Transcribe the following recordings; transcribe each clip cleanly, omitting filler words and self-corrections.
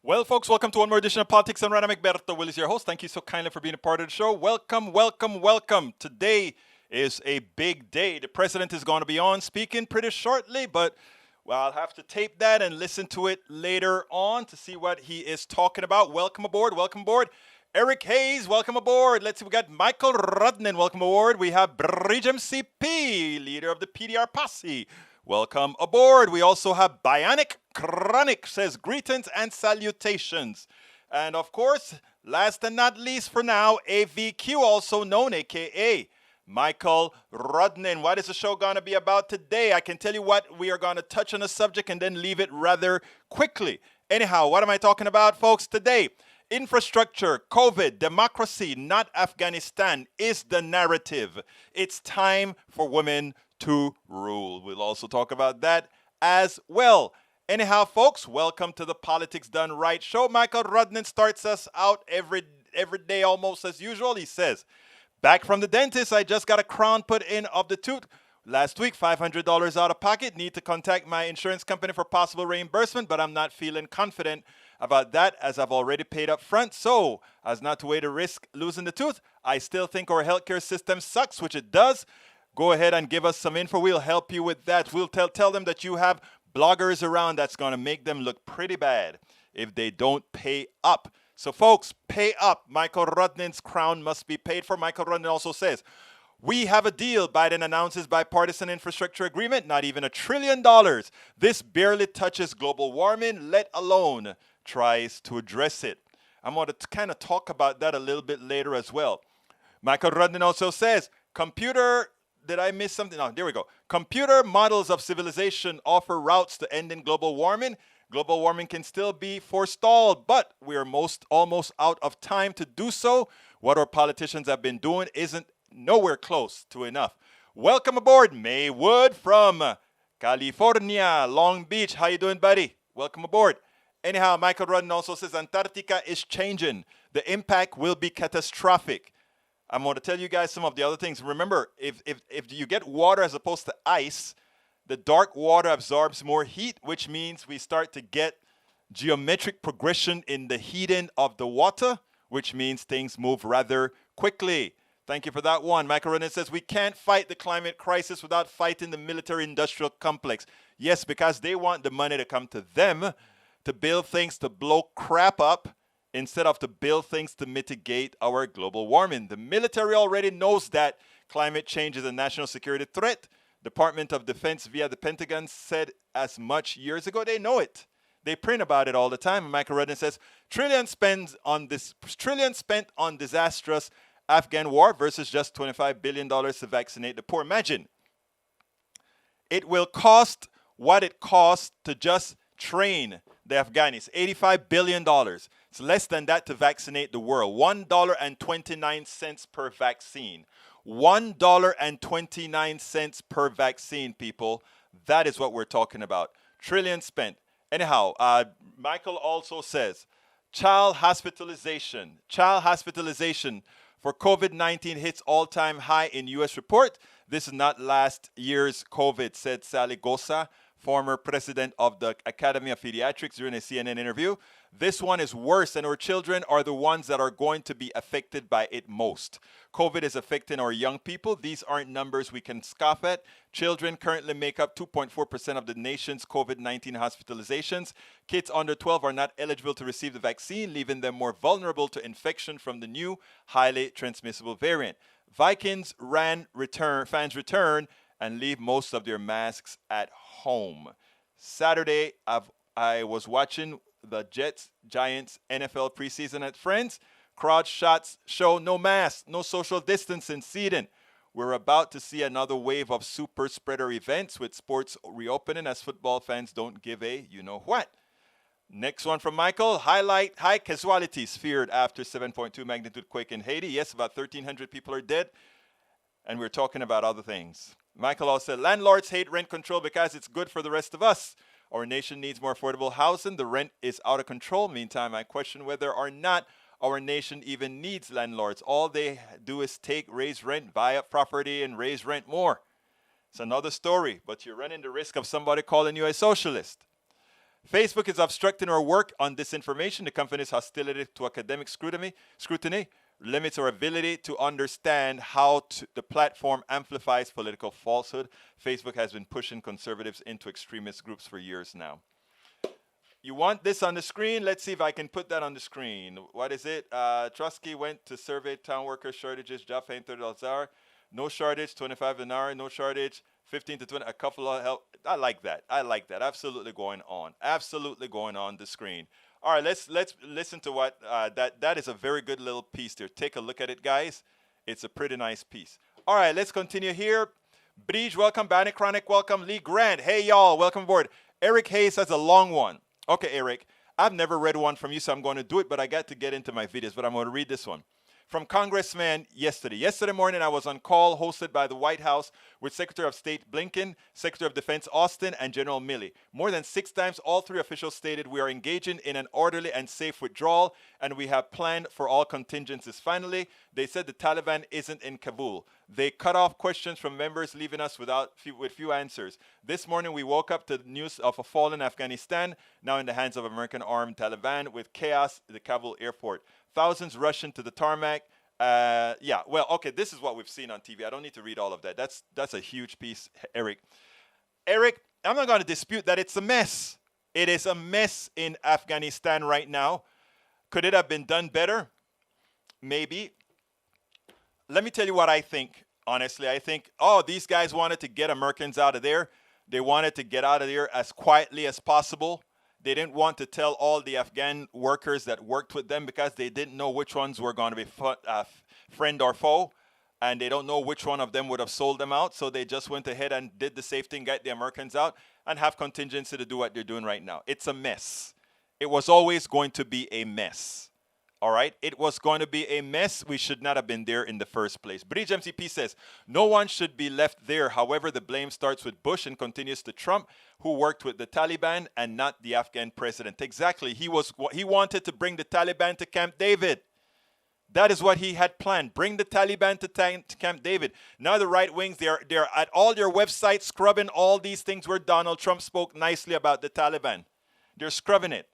Well, folks, welcome to one more edition of Politics and Random. Egberto Will is your host. Thank you so kindly for being a part of the show. Welcome, welcome, welcome. Today is a big day. The president is going to be on speaking pretty shortly, but well, I'll have to tape that and listen to it later on to see what he is talking about. Welcome aboard, welcome aboard. Eric Hayes, welcome aboard. Let's see, we got Michael Rudnan, welcome aboard. We have Bridgem CP, leader of the PDR Posse. Welcome aboard. We also have Bionic Chronic, says greetings and salutations. And of course, last and not least for now, AVQ, also known, aka Michael Rudnan. What is the show going to be about today? I can tell you what, we are going to touch on a subject and then leave it rather quickly. Anyhow, what am I talking about, folks, today? Infrastructure, COVID, democracy, not Afghanistan is the narrative. It's time for women to rule. We'll also talk about that as well. Anyhow, folks, welcome to the Politics Done Right show. Michael Rudnan starts us out every day almost as usual. He says, back from the dentist, I just got a crown put in of the tooth. Last week, $500 out of pocket. Need to contact my insurance company for possible reimbursement, but I'm not feeling confident about that as I've already paid up front. So, as not to weigh the risk losing the tooth, I still think our healthcare system sucks, which it does. Go ahead and give us some info. We'll help you with that. We'll tell them that you have bloggers around that's going to make them look pretty bad if they don't pay up. So, folks, pay up. Michael Rudnan's crown must be paid for. Michael Rudnan also says, we have a deal. Biden announces bipartisan infrastructure agreement, not even $1 trillion. This barely touches global warming, let alone tries to address it. I'm going to kind of talk about that a little bit later as well. Michael Rudnan also says, did I miss something? No, there we go. Computer models of civilization offer routes to ending global warming. Global warming can still be forestalled, but we are almost out of time to do so. What our politicians have been doing isn't nowhere close to enough. Welcome aboard, Maywood from California, Long Beach. How you doing, buddy? Welcome aboard. Anyhow, Michael Rudnan also says Antarctica is changing. The impact will be catastrophic. I'm going to tell you guys some of the other things. Remember, if you get water as opposed to ice, the dark water absorbs more heat, which means we start to get geometric progression in the heating of the water, which means things move rather quickly. Thank you for that one. Michael Rudnan says, we can't fight the climate crisis without fighting the military-industrial complex. Yes, because they want the money to come to them to build things to blow crap up instead of to build things to mitigate our global warming. The military already knows that climate change is a national security threat. Department of Defense via the Pentagon said as much years ago. They know it. They print about it all the time. And Michael Rudnan says, trillion spent on disastrous Afghan war versus just $25 billion to vaccinate the poor. Imagine, it will cost what it costs to just train the Afghanis, $85 billion. It's less than that to vaccinate the world. $1.29 per vaccine. $1.29 per vaccine, people. That is what we're talking about. Trillion spent. Anyhow, Michael also says, child hospitalization for COVID-19 hits all-time high in U.S. report. This is not last year's COVID, said Sally Gosa, former president of the Academy of Pediatrics, during a CNN interview. This one is worse, and our children are the ones that are going to be affected by it most. COVID is affecting our young people. These aren't numbers we can scoff at. Children currently make up 2.4% of the nation's COVID-19 hospitalizations. Kids under 12 are not eligible to receive the vaccine, leaving them more vulnerable to infection from the new, highly transmissible variant. Vikings fans return and leave most of their masks at home. Saturday, I was watching the Giants NFL preseason at Friends. Crowd shots show no masks, no social distancing, seating. We're about to see another wave of super spreader events with sports reopening as football fans don't give a you-know-what. Next one from Michael. High casualties feared after 7.2 magnitude quake in Haiti. Yes, about 1,300 people are dead. And we're talking about other things. Michael also said, landlords hate rent control because it's good for the rest of us. Our nation needs more affordable housing. The rent is out of control. Meantime, I question whether or not our nation even needs landlords. All they do is raise rent, buy up property, and raise rent more. It's another story, but you're running the risk of somebody calling you a socialist. Facebook is obstructing our work on disinformation. The company's hostility to academic scrutiny limits our ability to understand how the platform amplifies political falsehood. Facebook has been pushing conservatives into extremist groups for years now. You want this on the screen? Let's see if I can put that on the screen. What is it? Trotsky went to survey town worker shortages. Job paying $30 no shortage, 25 an hour. No shortage, 15 to 20. A couple of help. I like that. I like that. Absolutely going on. Absolutely going on the screen. All right, let's listen to what that is a very good little piece there. Take a look at it, guys. It's a pretty nice piece. All right, let's continue here. Bridge, welcome. Bannock Chronic, welcome. Lee Grant, hey y'all, welcome aboard. Eric Hayes has a long one. Okay, Eric, I've never read one from you, so I'm going to do it, but I got to get into my videos, but I'm going to read this one. From Congressman yesterday. Yesterday morning, I was on call hosted by the White House with Secretary of State Blinken, Secretary of Defense Austin, and General Milley. More than 6 times, all 3 officials stated we are engaging in an orderly and safe withdrawal, and we have planned for all contingencies. Finally, they said the Taliban isn't in Kabul. They cut off questions from members, leaving us with few answers. This morning, we woke up to the news of a fall in Afghanistan, now in the hands of American armed Taliban, with chaos at the Kabul airport. Thousands rushing to the tarmac. Okay, this is what we've seen on TV. I don't need to read all of that. That's a huge piece, Eric. Eric, I'm not going to dispute that it's a mess. It is a mess in Afghanistan right now. Could it have been done better? Maybe. Let me tell you what I think, honestly. I think, these guys wanted to get Americans out of there. They wanted to get out of there as quietly as possible. They didn't want to tell all the Afghan workers that worked with them because they didn't know which ones were going to be friend or foe, and they don't know which one of them would have sold them out. So they just went ahead and did the safe thing, got the Americans out, and have contingency to do what they're doing right now. It's a mess. It was always going to be a mess. All right? It was going to be a mess. We should not have been there in the first place. Bridge MCP says, no one should be left there. However, the blame starts with Bush and continues to Trump, who worked with the Taliban and not the Afghan president. Exactly. He wanted to bring the Taliban to Camp David. That is what he had planned. Bring the Taliban to Camp David. Now the right wings, they're at all your websites scrubbing all these things where Donald Trump spoke nicely about the Taliban. They're scrubbing it.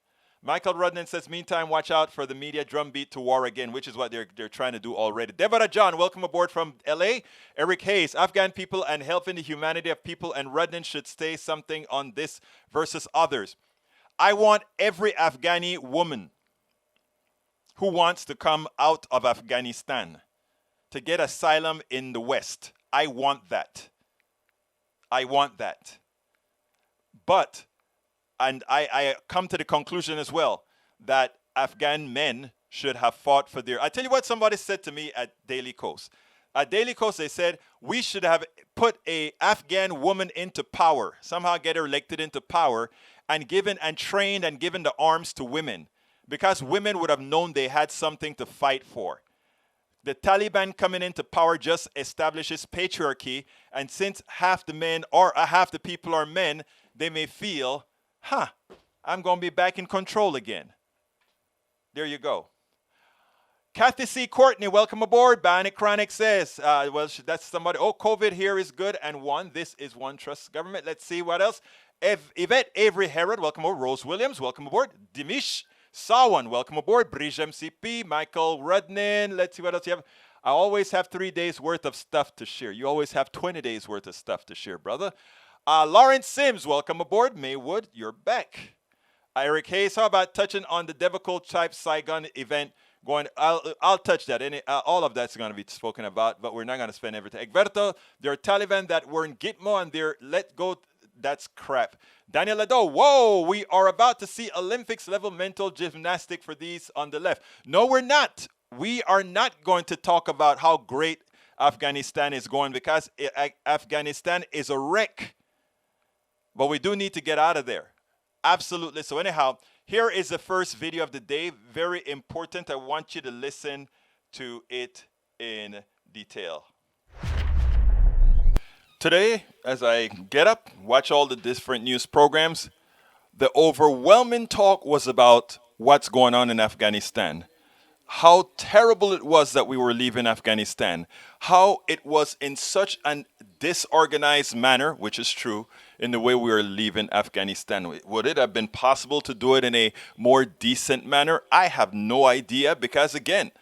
Michael Rudnan says, meantime, watch out for the media drumbeat to war again, which is what they're trying to do already. Deborah John, welcome aboard from LA. Eric Hayes, Afghan people and helping the humanity of people, and Rudnan should say something on this versus others. I want every Afghani woman who wants to come out of Afghanistan to get asylum in the West. I want that. I want that. But and I come to the conclusion as well that Afghan men should have fought for their... I tell you what somebody said to me at Daily Kos. At Daily Kos, they said, we should have put a Afghan woman into power, somehow get her elected into power, and trained and given the arms to women, because women would have known they had something to fight for. The Taliban coming into power just establishes patriarchy, and since half the men or half the people are men, they may feel, I'm going to be back in control again. There you go. Kathy C. Courtney, welcome aboard. Bannock Chronic says, that's somebody. COVID here is good. And this is one trust government. Let's see what else. Yvette Avery Herod, welcome aboard. Rose Williams, welcome aboard. Dimish Sawan, welcome aboard. Bridge MCP, Michael Rudnin. Let's see what else you have. I always have 3 days worth of stuff to share. You always have 20 days worth of stuff to share, brother. Lawrence Sims, welcome aboard. Maywood, you're back. Eric Hayes, how about touching on the Devaco type Saigon event? I'll touch that. All of that's going to be spoken about, but we're not going to spend everything. Egberto, there are Taliban that were in Gitmo and they're let go. That's crap. Daniel Lado, whoa, we are about to see Olympics level mental gymnastic for these on the left. No, we're not. We are not going to talk about how great Afghanistan is going, because Afghanistan is a wreck. But we do need to get out of there. Absolutely. So anyhow, here is the first video of the day. Very important. I want you to listen to it in detail. Today, as I get up, watch all the different news programs, the overwhelming talk was about what's going on in Afghanistan. How terrible it was that we were leaving Afghanistan. How it was in such an disorganized manner, which is true. in the way we are leaving Afghanistan. Would it have been possible to do it in a more decent manner? I have no idea because, again,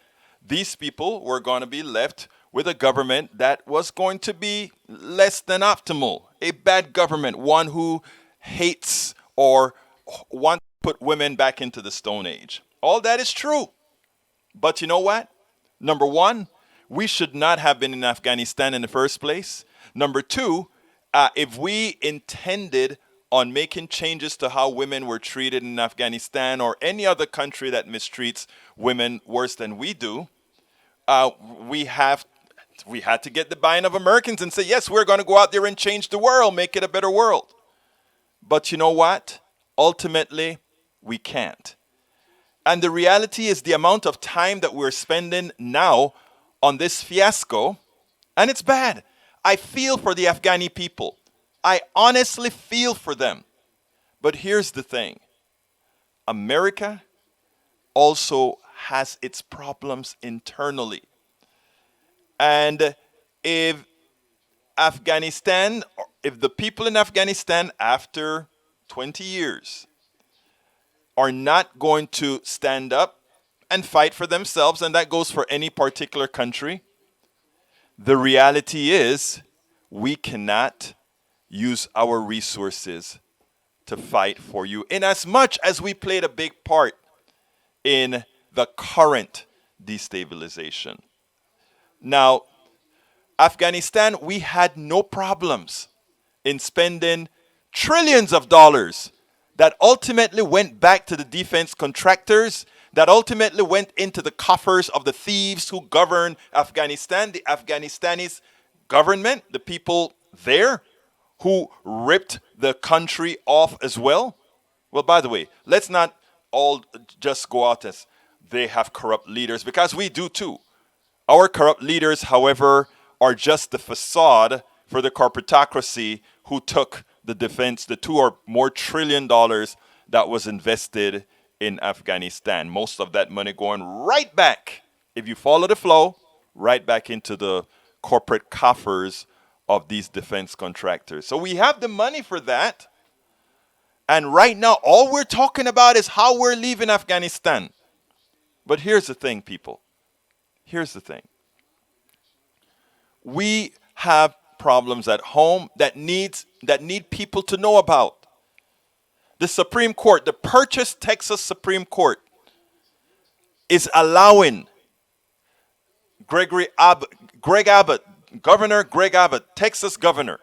these people were going to be left with a government that was going to be less than optimal, a bad government, one who hates or wants to put women back into the Stone Age. All that is true. But you know what? Number one, we should not have been in Afghanistan in the first place. Number two, if we intended on making changes to how women were treated in Afghanistan or any other country that mistreats women worse than we do, we had to get the buy-in of Americans and say, yes, we're going to go out there and change the world, make it a better world. But you know what? Ultimately, we can't. And the reality is the amount of time that we're spending now on this fiasco, and it's bad. I feel for the Afghani people. I honestly feel for them. But here's the thing. America also has its problems internally. And if the people in Afghanistan after 20 years are not going to stand up and fight for themselves, and that goes for any particular country, the reality is we cannot use our resources to fight for you, in as much as we played a big part in the current destabilization. Now, Afghanistan, we had no problems in spending trillions of dollars that ultimately went back to the defense contractors, that ultimately went into the coffers of the thieves who govern Afghanistan, the Afghanistan government, the people there who ripped the country off as well. Well, by the way, let's not all just go out as they have corrupt leaders, because we do too. Our corrupt leaders, however, are just the facade for the corporatocracy who took the defense, the $2 or more trillion that was invested in Afghanistan. Most of that money going right back, if you follow the flow, right back into the corporate coffers of these defense contractors. So we have the money for that. And right now, all we're talking about is how we're leaving Afghanistan. But here's the thing, people. Here's the thing. We have problems at home that need people to know about. The Supreme Court, the purchased Texas Supreme Court, is allowing Greg Abbott, Governor Greg Abbott, Texas governor,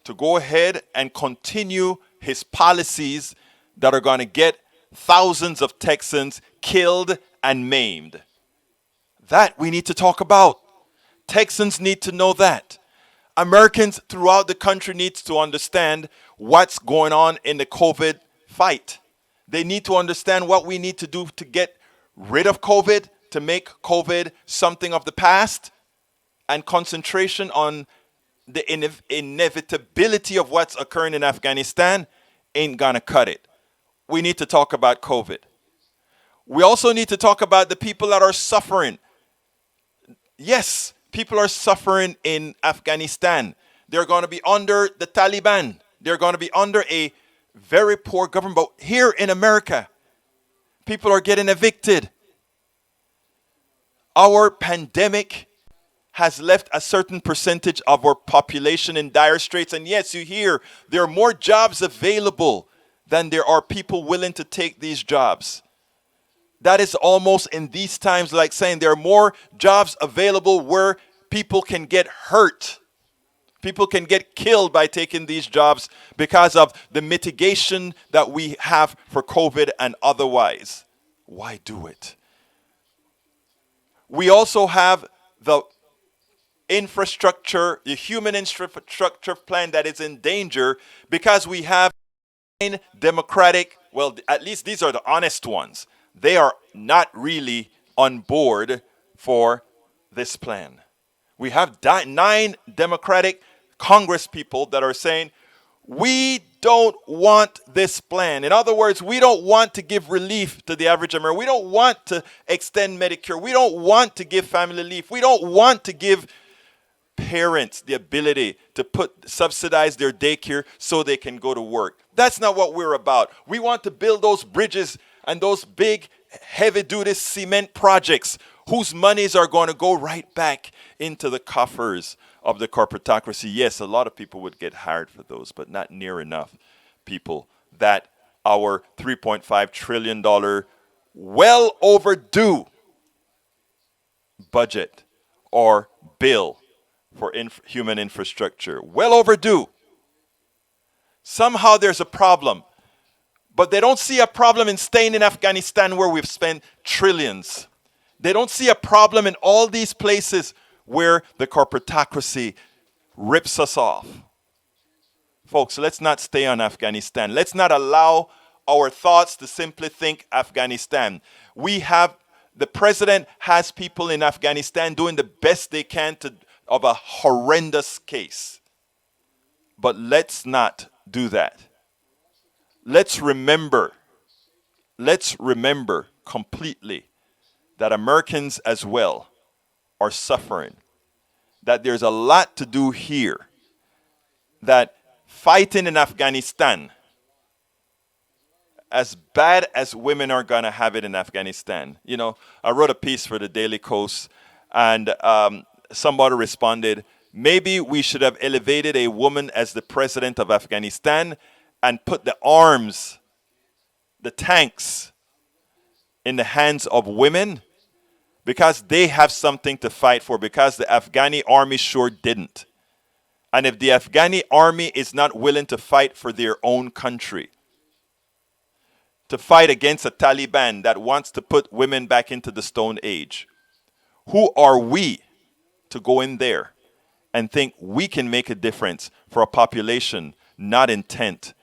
to go ahead and continue his policies that are going to get thousands of Texans killed and maimed. That we need to talk about. Texans need to know that. Americans throughout the country need to understand what's going on in the COVID fight. They need to understand what we need to do to get rid of COVID, to make COVID something of the past, and concentration on the inevitability of what's occurring in Afghanistan ain't gonna cut it. We need to talk about COVID. We also need to talk about the people that are suffering. Yes, people are suffering in Afghanistan. They're going to be under the Taliban. They're going to be under a very poor government. But here in America, people are getting evicted. Our pandemic has left a certain percentage of our population in dire straits. And yes, you hear there are more jobs available than there are people willing to take these jobs. That is almost in these times like saying there are more jobs available where people can get hurt. People can get killed by taking these jobs because of the mitigation that we have for COVID and otherwise. Why do it? We also have the infrastructure, the human infrastructure plan that is in danger because we have democratic, well, at least these are the honest ones. They are not really on board for this plan. We have 9 Democratic Congress people that are saying, we don't want this plan. In other words, we don't want to give relief to the average American. We don't want to extend Medicare. We don't want to give family leave. We don't want to give parents the ability to subsidize their daycare so they can go to work. That's not what we're about. We want to build those bridges and those big heavy-duty cement projects whose monies are going to go right back into the coffers of the corporatocracy. Yes, a lot of people would get hired for those, but not near enough people that our $3.5 trillion well overdue budget or bill for human infrastructure, well overdue. Somehow there's a problem, but they don't see a problem in staying in Afghanistan where we've spent trillions. They don't see a problem in all these places where the corporatocracy rips us off. Folks, let's not stay on Afghanistan. Let's not allow our thoughts to simply think Afghanistan. The president has people in Afghanistan doing the best they can of a horrendous case. But let's not do that. Let's remember completely that Americans as well are suffering, that there's a lot to do here, that fighting in Afghanistan, as bad as women are going to have it in Afghanistan. You know, I wrote a piece for the Daily Kos, and somebody responded, maybe we should have elevated a woman as the president of Afghanistan and put the arms, the tanks, in the hands of women, because they have something to fight for, because the Afghani army sure didn't. And if the Afghani army is not willing to fight for their own country, to fight against a Taliban that wants to put women back into the Stone Age, who are we to go in there and think we can make a difference for a population not intent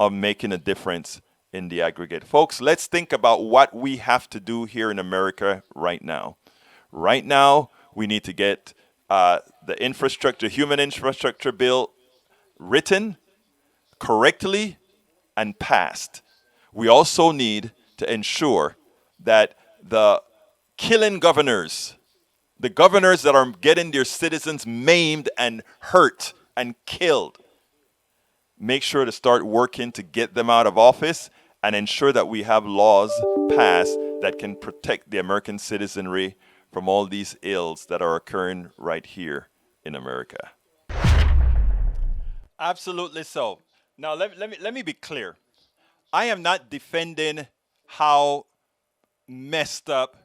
of making a difference in the aggregate? Folks, let's think about what we have to do here in America right now. Right now, we need to get the human infrastructure bill written correctly and passed. We also need to ensure that the killing governors, the governors that are getting their citizens maimed and hurt and killed, make sure to start working to get them out of office and ensure that we have laws passed that can protect the American citizenry from all these ills that are occurring right here in America. Absolutely so. Now, let me be clear. I am not defending how messed up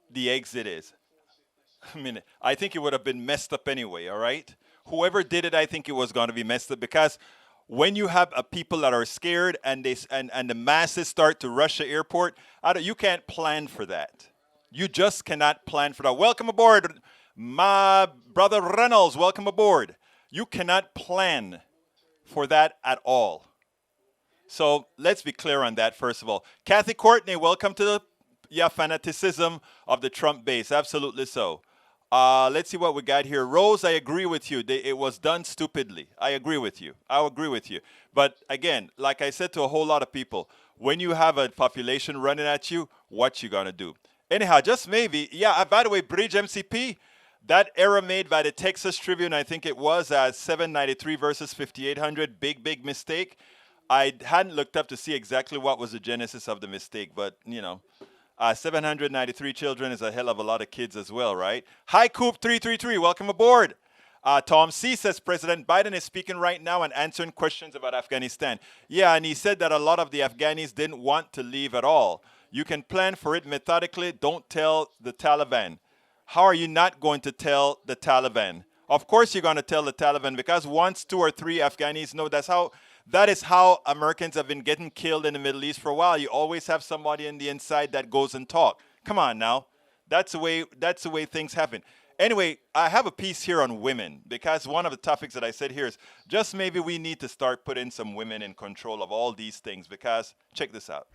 the exit is. I mean, I think it would have been messed up anyway, all right? Whoever did it, I think it was going to be messed up, because when you have people that are scared and the masses start to rush the airport, you can't plan for that. You just cannot plan for that. Welcome aboard, my brother Reynolds. Welcome aboard. You cannot plan for that at all. So let's be clear on that, first of all. Kathy Courtney, welcome to the fanaticism of the Trump base. Absolutely so. Let's see what we got here. Rose, I agree with you. It was done stupidly. I agree with you. I agree with you. But again, like I said to a whole lot of people, when you have a population running at you, what you gonna do? Anyhow, just maybe, yeah, by the way, Bridge MCP, that error made by the Texas Tribune, I think it was 793 versus 5800, big mistake. I hadn't looked up to see exactly what was the genesis of the mistake, but, 793 children is a hell of a lot of kids as well, right? Hi, Coop 333, welcome aboard. Tom C. says President Biden is speaking right now and answering questions about Afghanistan. Yeah, and he said that a lot of the Afghanis didn't want to leave at all. You can plan for it methodically. Don't tell the Taliban. How are you not going to tell the Taliban? Of course you're going to tell the Taliban, because once 2 or 3 Afghanis know, that is how Americans have been getting killed in the Middle East for a while. You always have somebody on the inside that goes and talk. Come on now. That's the way things happen. Anyway, I have a piece here on women, because one of the topics that I said here is just maybe we need to start putting some women in control of all these things, because check this out.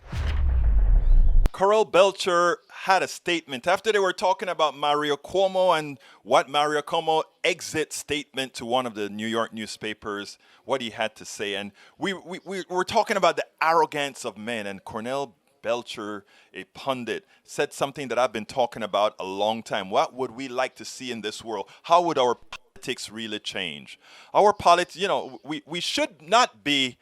Coral Belcher had a statement after they were talking about Mario Cuomo and what Mario Cuomo exit statement to one of the New York newspapers, what he had to say. And we were talking about the arrogance of men, and Cornell Belcher, a pundit, said something that I've been talking about a long time. What would we like to see in this world? How would our politics really change. Our politics, we should not be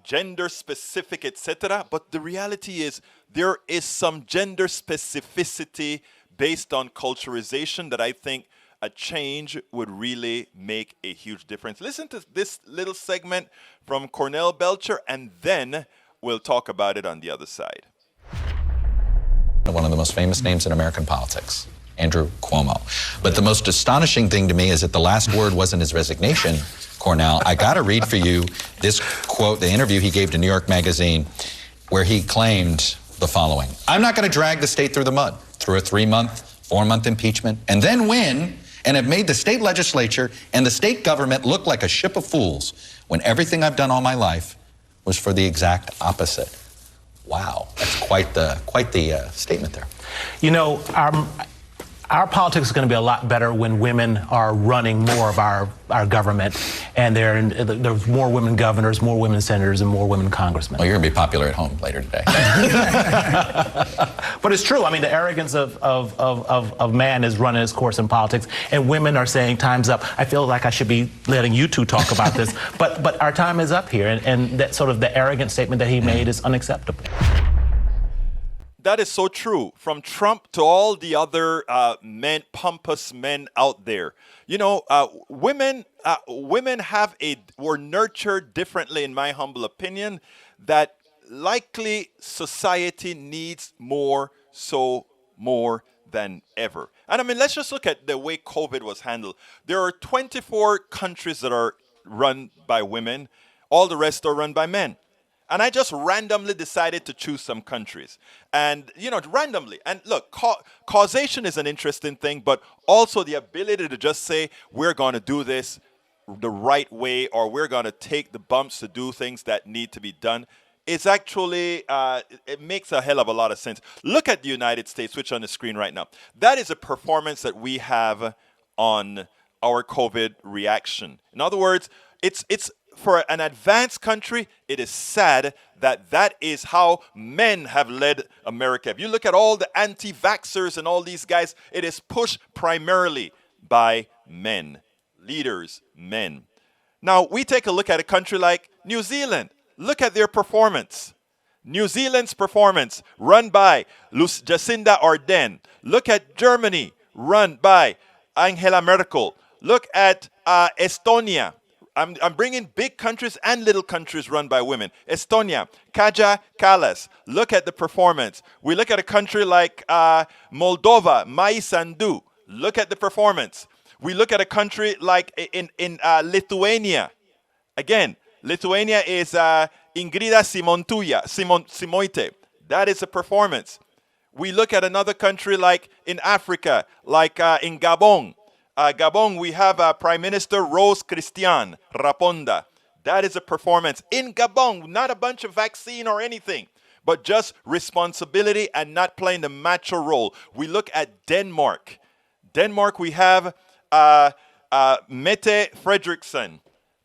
gender specific, etc. But the reality is there is some gender specificity based on culturalization that I think a change would really make a huge difference. Listen to this little segment from Cornell Belcher, and then we'll talk about it on the other side. One of the most famous names in American politics, Andrew Cuomo. But the most astonishing thing to me is that the last word wasn't his resignation, Cornell. I got to read for you this quote, the interview he gave to New York Magazine, where he claimed the following: "I'm not going to drag the state through the mud, through a 3-month, 4-month impeachment, and then win and have made the state legislature and the state government look like a ship of fools when everything I've done all my life was for the exact opposite." Wow, that's quite the statement there. You know, our politics is going to be a lot better when women are running more of our government, and there's more women governors, more women senators, and more women congressmen. Well, you're going to be popular at home later today. But it's true. I mean, the arrogance of man is running its course in politics, and women are saying time's up. I feel like I should be letting you two talk about this, but our time is up here, and that sort of the arrogant statement that he made is unacceptable. That is so true. From Trump to all the other pompous men out there. Women were nurtured differently, in my humble opinion, that likely society needs more than ever. And I mean, let's just look at the way COVID was handled. There are 24 countries that are run by women. All the rest are run by men. And I just randomly decided to choose some countries. And, randomly. And look, causation is an interesting thing, but also the ability to just say, we're going to do this the right way, or we're going to take the bumps to do things that need to be done, is actually, it makes a hell of a lot of sense. Look at the United States, which on the screen right now. That is a performance that we have on our COVID reaction. In other words, it's for an advanced country, it is sad that is how men have led America. If you look at all the anti-vaxxers and all these guys, it is pushed primarily by men, leaders, men. Now, we take a look at a country like New Zealand. Look at their performance. New Zealand's performance, run by Jacinda Ardern. Look at Germany, run by Angela Merkel. Look at Estonia. I'm bringing big countries and little countries run by women. Estonia, Kaja Kallas. Look at the performance. We look at a country like Moldova, Mai Sandu. Look at the performance. We look at a country like in Lithuania. Again, Lithuania is Ingrida Simoite. That is a performance. We look at another country like in Africa, like in Gabon. Gabon, we have Prime Minister Rose Christian Raponda. That is a performance. In Gabon, not a bunch of vaccine or anything, but just responsibility and not playing the macho role. We look at Denmark. Denmark, we have Mette Frederiksen.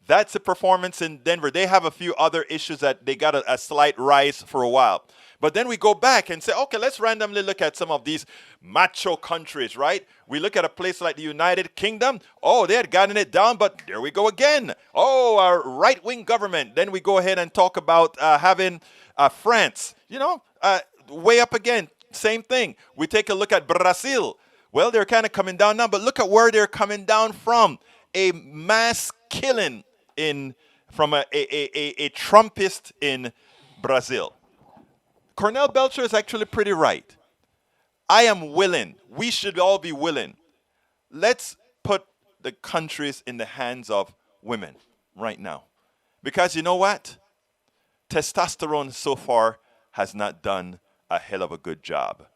That's a performance in Denver. They have a few other issues that they got a slight rise for a while. But then we go back and say, okay, let's randomly look at some of these macho countries, right? We look at a place like the United Kingdom. Oh, they had gotten it down, but there we go again. Oh, our right-wing government. Then we go ahead and talk about having France, way up again. Same thing. We take a look at Brazil. Well, they're kind of coming down now, but look at where they're coming down from. A mass killing from a Trumpist in Brazil. Cornell Belcher is actually pretty right. I am willing. We should all be willing. Let's put the countries in the hands of women right now. Because you know what? Testosterone so far has not done a hell of a good job.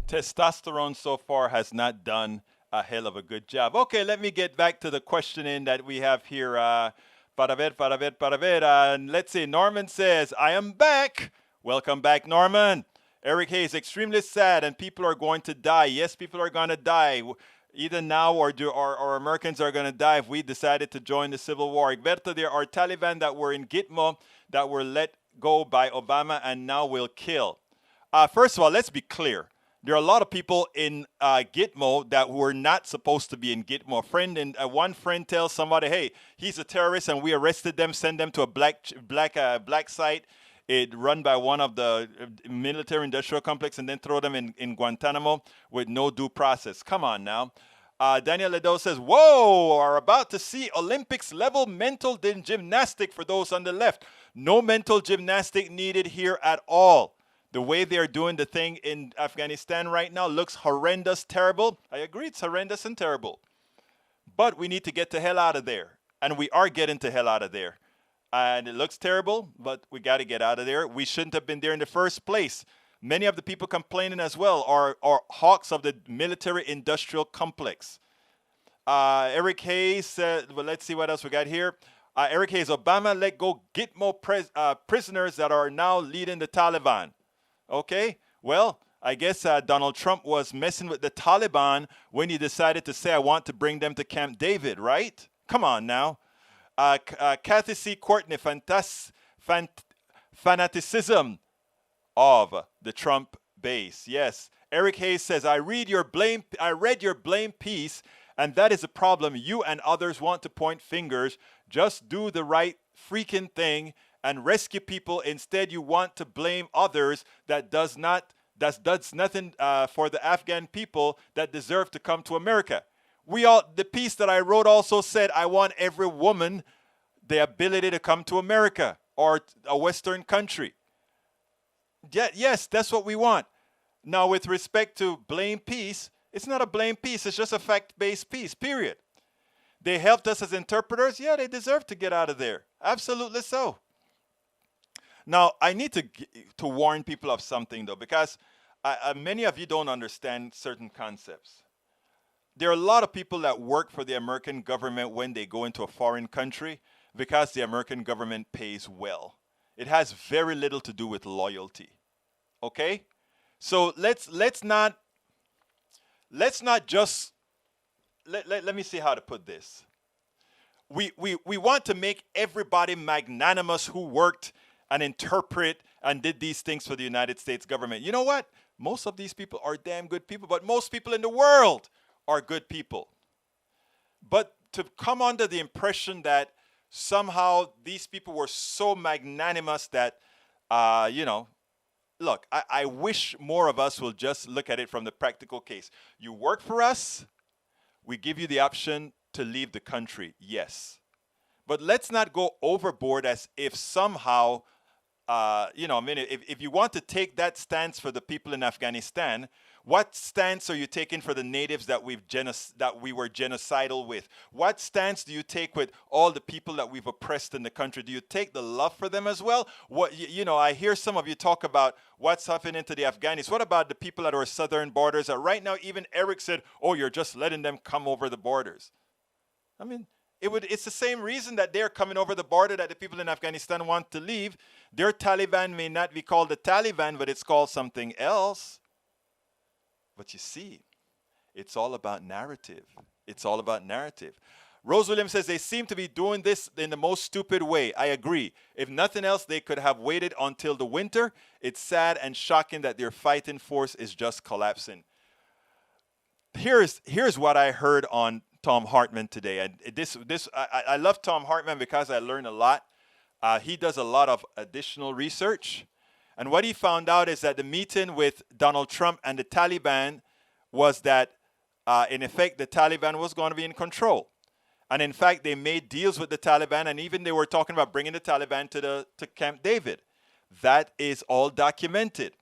Testosterone so far has not done a hell of a good job. Okay, let me get back to the questioning that we have here. Para ver. And let's see, Norman says, I am back. Welcome back, Norman. Eric Hayes, extremely sad, and people are going to die. Yes, people are going to die. Either now or Americans are going to die if we decided to join the civil war. Egberto, there are Taliban that were in Gitmo that were let go by Obama and now will kill. First of all, let's be clear. There are a lot of people in Gitmo that were not supposed to be in Gitmo. One friend tells somebody, "Hey, he's a terrorist, and we arrested them, send them to a black site, it run by one of the military-industrial complex, and then throw them in Guantanamo with no due process." Come on now. Daniel Ledo says, "Whoa, are about to see Olympics-level mental gymnastic for those on the left. No mental gymnastic needed here at all. The way they're doing the thing in Afghanistan right now looks horrendous, terrible." I agree, it's horrendous and terrible. But we need to get the hell out of there. And we are getting the hell out of there. And it looks terrible, but we got to get out of there. We shouldn't have been there in the first place. Many of the people complaining as well are hawks of the military-industrial complex. Eric Hayes said, well, let's see what else we got here. Eric Hayes, Obama let go Gitmo prisoners that are now leading the Taliban. Okay, well, I guess Donald Trump was messing with the Taliban when he decided to say, "I want to bring them to Camp David," right? Come on now. Kathy C. Courtney, fanaticism of the Trump base. Yes. Eric Hayes says, I read your blame piece, and that is a problem. You and others want to point fingers. Just do the right freaking thing and rescue people. Instead, you want to blame others that does nothing for the Afghan people that deserve to come to America. The piece that I wrote also said, I want every woman the ability to come to America or a Western country. Yes, that's what we want. Now, with respect to blame piece, it's not a blame piece. It's just a fact-based piece, period. They helped us as interpreters. Yeah, they deserve to get out of there. Absolutely so. Now, I need to warn people of something, though, because many of you don't understand certain concepts. There are a lot of people that work for the American government when they go into a foreign country because the American government pays well. It has very little to do with loyalty. Okay? So let's not just let me see how to put this. We want to make everybody magnanimous who worked and interpret and did these things for the United States government. You know what? Most of these people are damn good people, but most people in the world are good people. But to come under the impression that somehow these people were so magnanimous that, look, I wish more of us will just look at it from the practical case. You work for us, we give you the option to leave the country, yes. But let's not go overboard as if somehow, if you want to take that stance for the people in Afghanistan, what stance are you taking for the natives that we were genocidal with? What stance do you take with all the people that we've oppressed in the country? Do you take the love for them as well? I hear some of you talk about what's happening to the Afghanis. What about the people at our southern borders? Right now, even Eric said, "Oh, you're just letting them come over the borders." I mean, it's the same reason that they're coming over the border that the people in Afghanistan want to leave. Their Taliban may not be called the Taliban, but it's called something else. But you see, it's all about narrative. It's all about narrative. Rose Williams says they seem to be doing this in the most stupid way. I agree. If nothing else, they could have waited until the winter. It's sad and shocking that their fighting force is just collapsing. Here's what I heard on Tom Hartman today. And I love Tom Hartman because I learned a lot. He does a lot of additional research. And what he found out is that the meeting with Donald Trump and the Taliban was that, in effect, the Taliban was going to be in control. And in fact, they made deals with the Taliban, and even they were talking about bringing the Taliban to Camp David. That is all documented.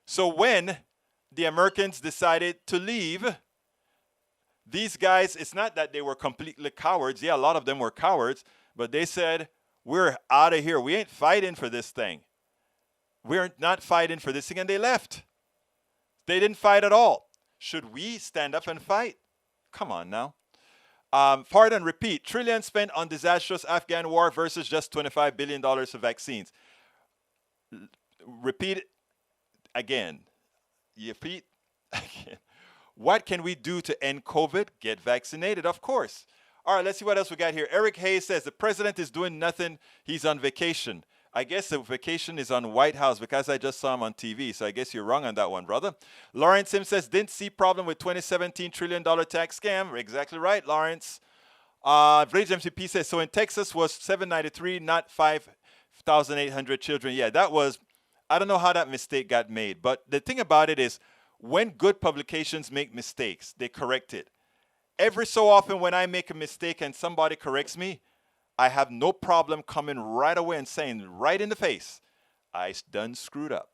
So when the Americans decided to leave, these guys, it's not that they were completely cowards. Yeah, a lot of them were cowards, but they said, we're out of here. We ain't fighting for this thing. We're not fighting for this thing, and they left. They didn't fight at all. Should we stand up and fight? Come on now. Pardon, repeat. Trillions spent on disastrous Afghan war versus just $25 billion for vaccines. Repeat again. Repeat again. What can we do to end COVID? Get vaccinated, of course. All right, let's see what else we got here. Eric Hayes says the president is doing nothing. He's on vacation. I guess the vacation is on White House because I just saw him on TV. So I guess you're wrong on that one, brother. Lawrence Sim says, didn't see problem with $2017 trillion tax scam. Exactly right, Lawrence. Rage MCP says, so in Texas was 793, not 5,800 children. Yeah, that was, I don't know how that mistake got made. But the thing about it is, when good publications make mistakes, they correct it. Every so often when I make a mistake and somebody corrects me, I have no problem coming right away and saying right in the face, I done screwed up.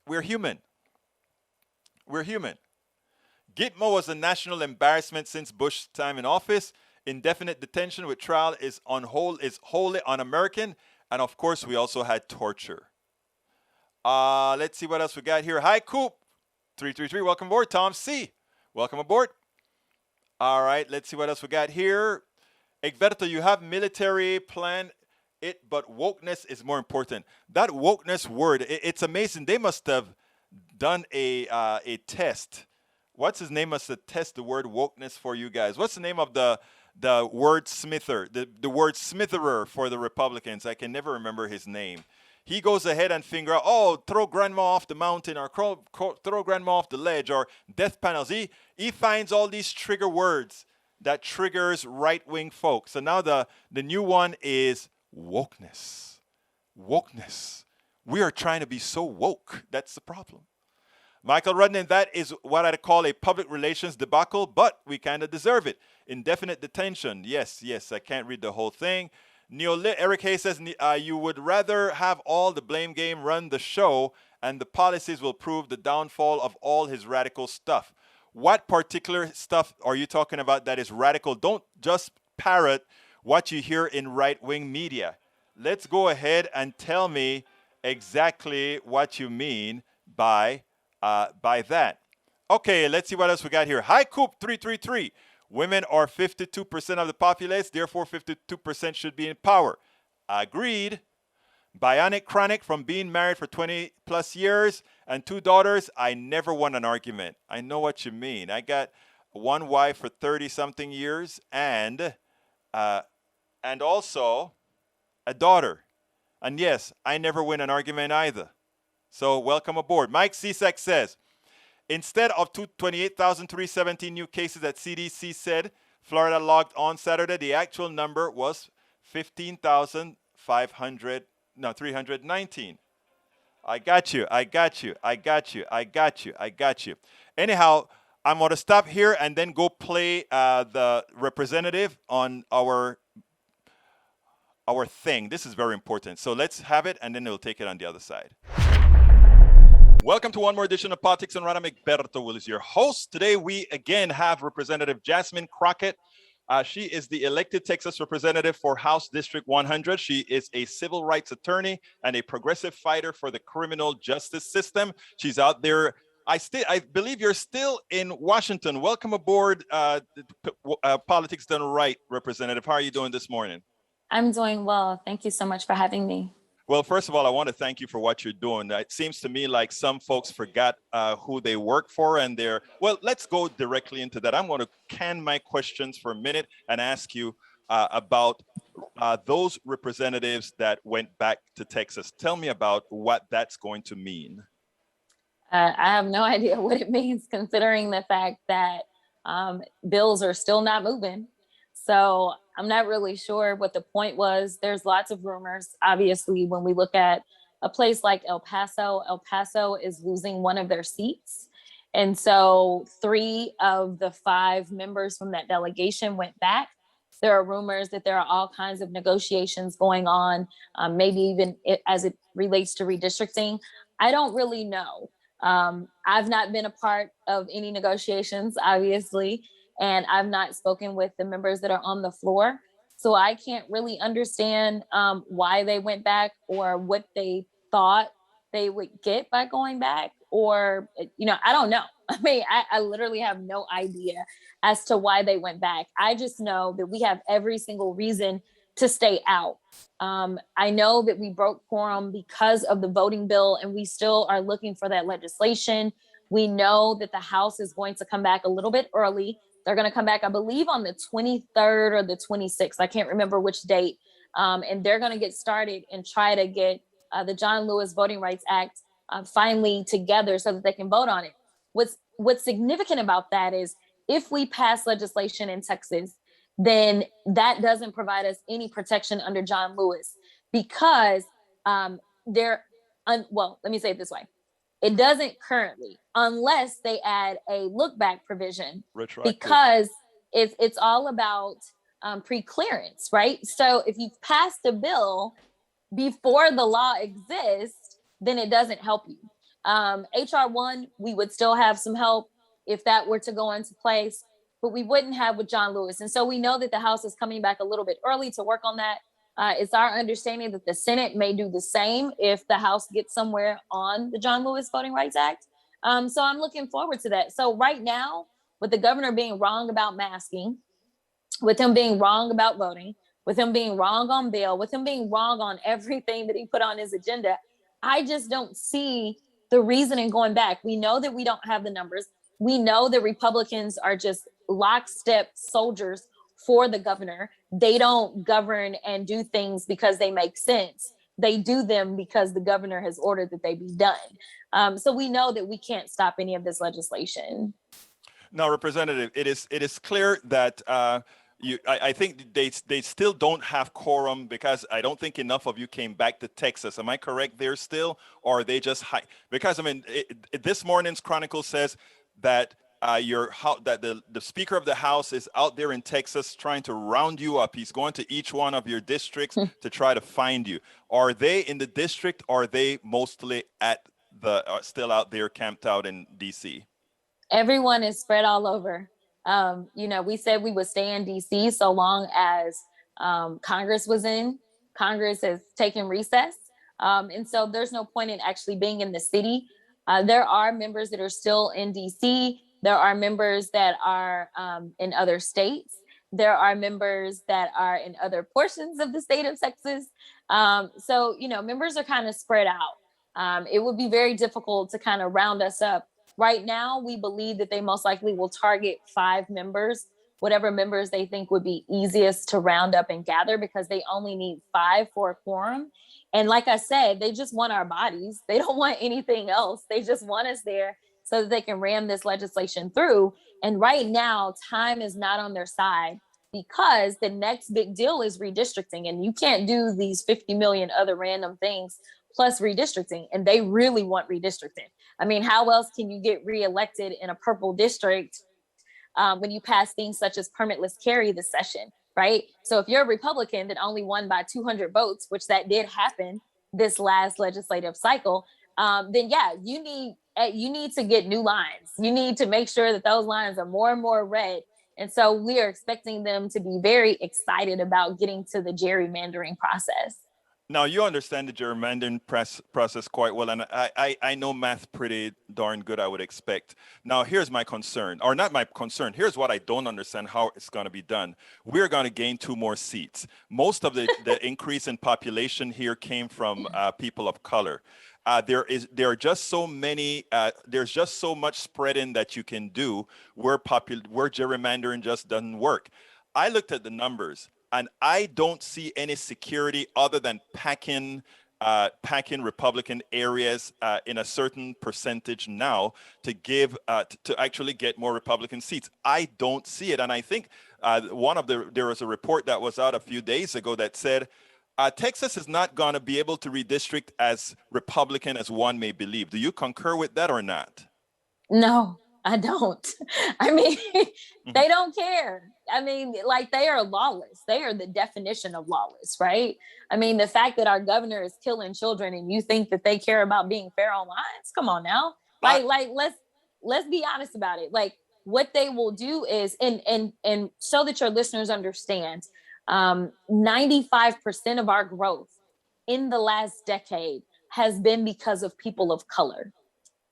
We're human. We're human. Gitmo was a national embarrassment since Bush's time in office. Indefinite detention with trial is wholly un-American. And of course, we also had torture. Let's see what else we got here. Hi, Coop. 333, welcome aboard. Tom C. Welcome aboard. All right, let's see what else we got here. Egberto, you have military plan it, but wokeness is more important. That wokeness word, it's amazing. They must have done a test. What's his name must have tested the word wokeness for you guys. What's the name of the word smither, the word smitherer for the Republicans? I can never remember his name. He goes ahead and figure out, oh, throw grandma off the mountain or throw grandma off the ledge or death penalty. He finds all these trigger words that triggers right-wing folks. So now the new one is wokeness. Wokeness. We are trying to be so woke. That's the problem. Michael Rudnin, that is what I'd call a public relations debacle, but we kind of deserve it. Indefinite detention. Yes, I can't read the whole thing. Eric Hayes says you would rather have all the blame game run the show and the policies will prove the downfall of all his radical stuff. What particular stuff are you talking about that is radical? Don't just parrot what you hear in right-wing media. Let's go ahead and tell me exactly what you mean by that. Okay, let's see what else we got here. Hi, Coop 333. Women are 52% of the populace, therefore 52% should be in power. Agreed. Bionic Chronic, from being married for 20 plus years and 2 daughters, I never won an argument. I know what you mean. I got one wife for 30 something years and also a daughter. And yes, I never win an argument either. So welcome aboard. Mike Cisak says, instead of 28,317 new cases that CDC said Florida logged on Saturday, the actual number was 319. I got you. Anyhow, I'm going to stop here and then go play the representative on our thing. This is very important. So let's have it, and then we'll take it on the other side. Welcome to one more edition of Politics and Rana. Egberto Will is your host. Today we again have Representative Jasmine Crockett. She is the elected Texas representative for House District 100. She is a civil rights attorney and a progressive fighter for the criminal justice system. She's out there. I believe you're still in Washington. Welcome aboard, Politics Done Right, Representative. How are you doing this morning? I'm doing well. Thank you so much for having me. Well, first of all, I want to thank you for what you're doing. It seems to me like some folks forgot who they work for, and let's go directly into that. I'm going to can my questions for a minute and ask you about those representatives that went back to Texas. Tell me about what that's going to mean. I have no idea what it means, considering the fact that bills are still not moving. So I'm not really sure what the point was. There's lots of rumors. Obviously, when we look at a place like El Paso is losing one of their seats. And so 3 of the 5 members from that delegation went back. There are rumors that there are all kinds of negotiations going on, maybe even as it relates to redistricting. I don't really know. I've not been a part of any negotiations, obviously. And I've not spoken with the members that are on the floor. So I can't really understand why they went back or what they thought they would get by going back. Or, I don't know. I mean, I literally have no idea as to why they went back. I just know that we have every single reason to stay out. I know that we broke quorum because of the voting bill, and we still are looking for that legislation. We know that the House is going to come back a little bit early. They're going to come back, I believe, on the 23rd or the 26th. I can't remember which date. and they're going to get started and try to get the John Lewis Voting Rights Act finally together so that they can vote on it. What's significant about that is if we pass legislation in Texas, then that doesn't provide us any protection under John Lewis because well, let me say it this way. It doesn't currently, unless they add a look back provision, because it's all about pre-clearance, right? So if you've passed a bill before the law exists, then it doesn't help you. HR1, we would still have some help if that were to go into place, but we wouldn't have with John Lewis. And so we know that the House is coming back a little bit early to work on that. It's our understanding that the Senate may do the same if the House gets somewhere on the John Lewis Voting Rights Act. So I'm looking forward to that. So right now, with the governor being wrong about masking, with him being wrong about voting, with him being wrong on bail, with him being wrong on everything that he put on his agenda, I just don't see the reason in going back. We know that we don't have the numbers. We know that Republicans are just lockstep soldiers for the governor. They don't govern and do things because they make sense. They do them because the governor has ordered that they be done. So we know that we can't stop any of this legislation. Now, Representative, it is clear that I think they still don't have quorum because I don't think enough of you came back to Texas. Am I correct there still, or are they just because I mean this morning's Chronicle says that the Speaker of the House is out there in Texas trying to round you up. He's going to each one of your districts to try to find you. Are they in the district, or are they mostly at still out there camped out in DC? Everyone is spread all over. We said we would stay in DC so long as Congress was in. Congress has taken recess. And so there's no point in actually being in the city. There are members that are still in DC. There are members that are in other states. There are members that are in other portions of the state of Texas. So members are kind of spread out. It would be very difficult to kind of round us up. Right now, we believe that they most likely will target 5 members, whatever members they think would be easiest to round up and gather, because they only need 5 for a quorum. And like I said, they just want our bodies. They don't want anything else. They just want us there so that they can ram this legislation through. And right now, time is not on their side, because the next big deal is redistricting. And you can't do these 50 million other random things plus redistricting. And they really want redistricting. I mean, how else can you get reelected in a purple district when you pass things such as permitless carry this session, right? So if you're a Republican that only won by 200 votes, which that did happen this last legislative cycle, then yeah, you need to get new lines. You need to make sure that those lines are more and more red. And so we are expecting them to be very excited about getting to the gerrymandering process. Now, you understand the gerrymandering process quite well, and I know math pretty darn good, I would expect. Now, here's my concern, or not my concern. Here's what I don't understand how it's going to be done. We're going to gain 2 more seats. Most of the increase in population here came from people of color. There are just so many. There's just so much spreading that you can do where gerrymandering just doesn't work. I looked at the numbers, and I don't see any security other than packing Republican areas in a certain percentage now to give to actually get more Republican seats. I don't see it, and I think there was a report that was out a few days ago that said Texas is not going to be able to redistrict as Republican as one may believe. Do you concur with that or not? No, I don't. I mean, they don't care. I mean, like, they are lawless. They are the definition of lawless, right? I mean, the fact that our governor is killing children and you think that they care about being fair on lines, come on now. Like let's be honest about it. Like, what they will do is, and so that your listeners understand, 95% of our growth in the last decade has been because of people of color,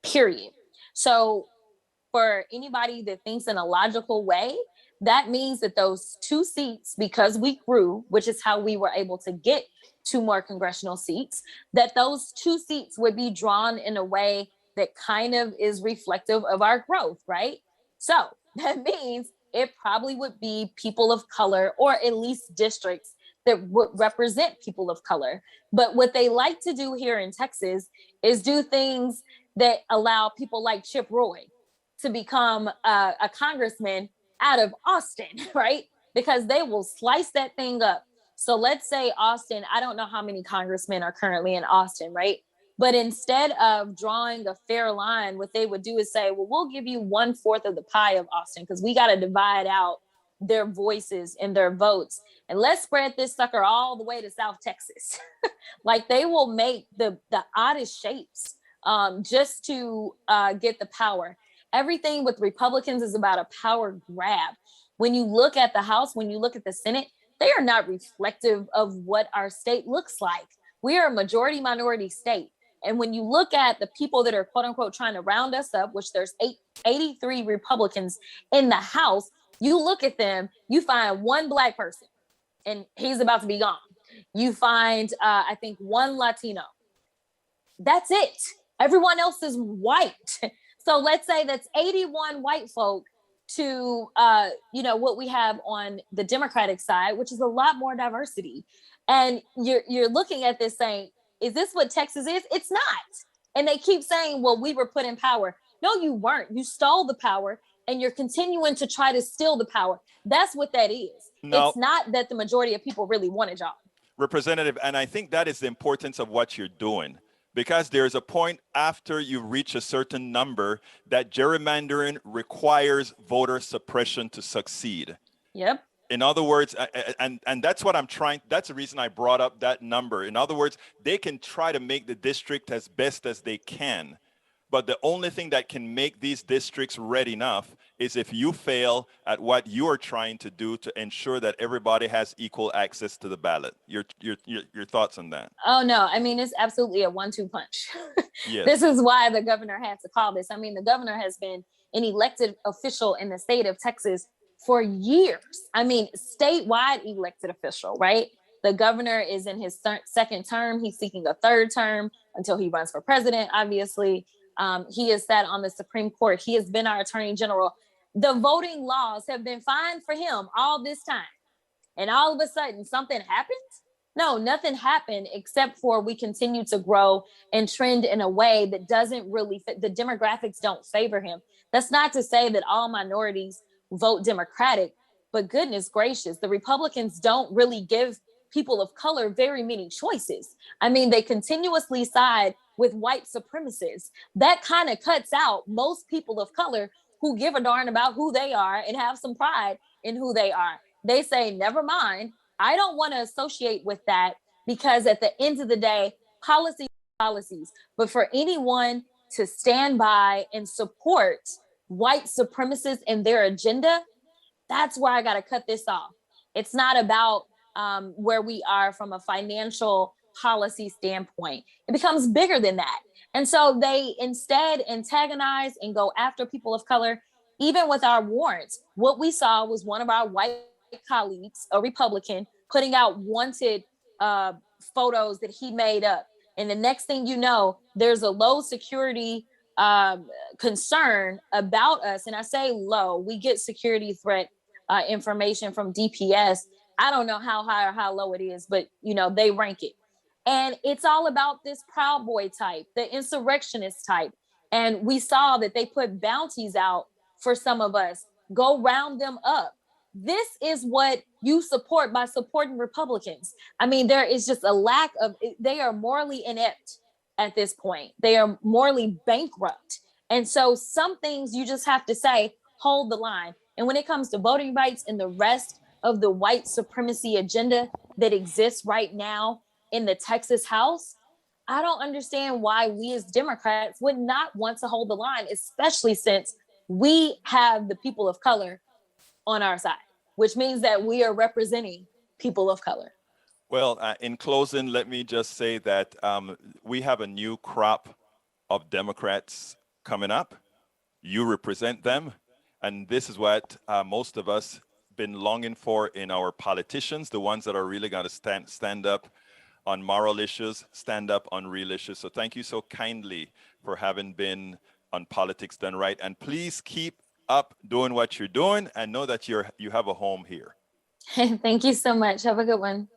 period. So for anybody that thinks in a logical way, that means that those 2 seats, because we grew, which is how we were able to get 2 more congressional seats, that those 2 seats would be drawn in a way that kind of is reflective of our growth, right? So that means it probably would be people of color, or at least districts that represent people of color. But what they like to do here in Texas is do things that allow people like Chip Roy to become a congressman out of Austin, right? Because they will slice that thing up. So let's say Austin, I don't know how many congressmen are currently in Austin, right? But instead of drawing a fair line, what they would do is say, well, we'll give you 1/4 of the pie of Austin because we got to divide out their voices and their votes. And let's spread this sucker all the way to South Texas. Like they will make the oddest shapes just to get the power. Everything with Republicans is about a power grab. When you look at the House, when you look at the Senate, they are not reflective of what our state looks like. We are a majority minority state. And when you look at the people that are quote unquote trying to round us up, which there's 83 Republicans in the House, you look at them, you find one Black person and he's about to be gone. You find, I think, one Latino. That's it. Everyone else is white. So let's say that's 81 white folk to, what we have on the Democratic side, which is a lot more diversity. And you're looking at this saying, is this what Texas is? It's not. And they keep saying, well, we were put in power. No, you weren't. You stole the power and you're continuing to try to steal the power. That's what that is. No. It's not that the majority of people really wanted y'all. Representative, and I think that is the importance of what you're doing, because there's a point after you reach a certain number that gerrymandering requires voter suppression to succeed. Yep. In other words, and that's what I'm trying, that's the reason I brought up that number. In other words, they can try to make the district as best as they can, but the only thing that can make these districts red enough is if you fail at what you are trying to do to ensure that everybody has equal access to the ballot. Your thoughts on that? Oh, no. I mean, it's absolutely a 1-2 punch. Yes. This is why the governor had to call this. I mean, the governor has been an elected official in the state of Texas for years. I mean, statewide elected official, right? The governor is in his second term. He's seeking a third term until he runs for president, obviously. He has sat on the Supreme Court. He has been our attorney general. The voting laws have been fine for him all this time. And all of a sudden, something happened? No, nothing happened except for we continue to grow and trend in a way that doesn't really fit. The demographics don't favor him. That's not to say that all minorities vote Democratic, but goodness gracious, the Republicans don't really give people of color very many choices. I mean, they continuously side with white supremacists. That kind of cuts out most people of color who give a darn about who they are and have some pride in who they are. They say, never mind, I don't want to associate with that, because at the end of the day, policies, but for anyone to stand by and support white supremacists and their agenda, that's where I got to cut this off. It's not about where we are from a financial policy standpoint. It becomes bigger than that. And so they instead antagonize and go after people of color. Even with our warrants, what we saw was one of our white colleagues, a Republican, putting out wanted photos that he made up. And the next thing you know, there's a low security concern about us. And I say low, we get security threat information from DPS. I don't know how high or how low it is, but they rank it. And it's all about this Proud Boy type, the insurrectionist type. And we saw that they put bounties out for some of us, go round them up. This is what you support by supporting Republicans. I mean, there is just a lack of, they are morally inept at this point. They are morally bankrupt. And so some things you just have to say, hold the line. And when it comes to voting rights and the rest of the white supremacy agenda that exists right now in the Texas House, I don't understand why we as Democrats would not want to hold the line, especially since we have the people of color on our side, which means that we are representing people of color. Well, in closing, let me just say that we have a new crop of Democrats coming up. You represent them. And this is what most of us been longing for in our politicians, the ones that are really going to stand up on moral issues, stand up on real issues. So thank you so kindly for having been on Politics Done Right. And please keep up doing what you're doing and know that you have a home here. Thank you so much. Have a good one.